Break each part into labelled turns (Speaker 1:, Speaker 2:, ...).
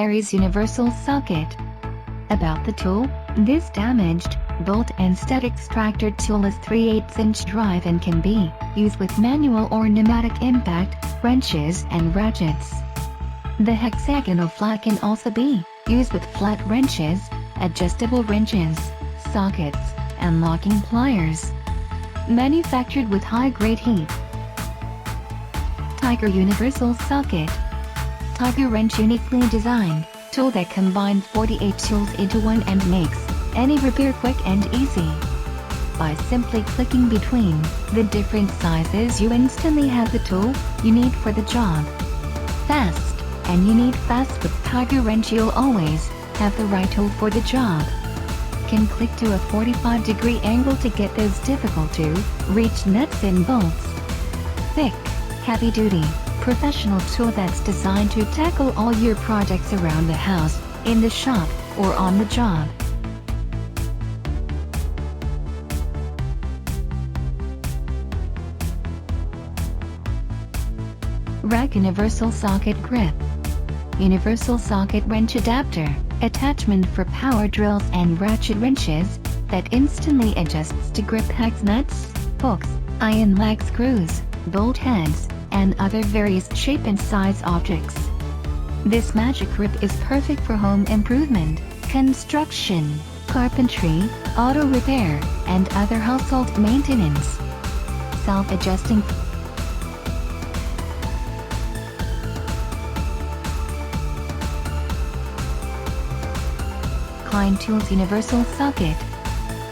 Speaker 1: Aries universal socket. About the tool, this damaged, bolt and stud extractor tool is 3/8" drive and can be used with manual or pneumatic impact, wrenches and ratchets. The hexagonal flat can also be used with flat wrenches, adjustable wrenches, sockets, and locking pliers. Manufactured with high-grade heat. Tiger universal socket. Tiger wrench uniquely designed tool that combines 48 tools into one and makes any repair quick and easy. By simply clicking between the different sizes, you instantly have the tool you need for the job. Fast, and you need fast with Tiger wrench. You'll always have the right tool for the job. Can click to a 45-degree angle to get those difficult to reach nuts and bolts. Thick, heavy-duty, professional tool that's designed to tackle all your projects around the house, in the shop, or on the job. Rack universal socket grip. Universal socket wrench adapter, attachment for power drills and ratchet wrenches, that instantly adjusts to grip pegs, nuts, hooks, iron lag screws, bolt heads, and other various shape and size objects. This magic grip is perfect for home improvement, construction, carpentry, auto repair, and other household maintenance. Self-adjusting. Klein Tools Universal Socket.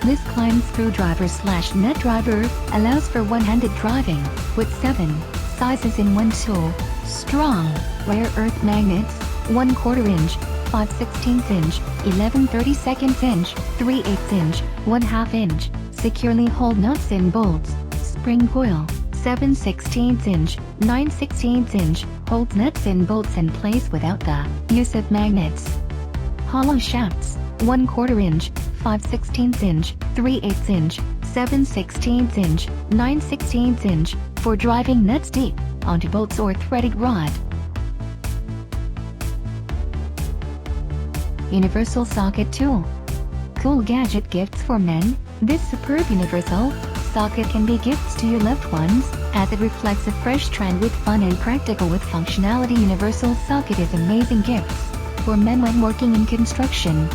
Speaker 1: This Klein screwdriver/nut driver allows for one-handed driving, with 7 sizes in one tool. Strong, rare earth magnets, 1/4 inch, 5/16 inch, 11/32 inch, 3/8 inch, 1/2 inch, securely hold nuts and bolts. Spring coil, 7/16 inch, 9/16 inch, holds nuts and bolts in place without the use of magnets. Hollow shafts, 1/4 inch, 5/16 inch, 3/8 inch, 7/16 inch, 9/16 inch, for driving nuts deep onto bolts or threaded rod. Universal socket tool. Cool gadget gifts for men. This superb universal socket can be gifts to your loved ones, as it reflects a fresh trend with fun and practical with functionality. Universal socket is amazing gifts for men when working in construction,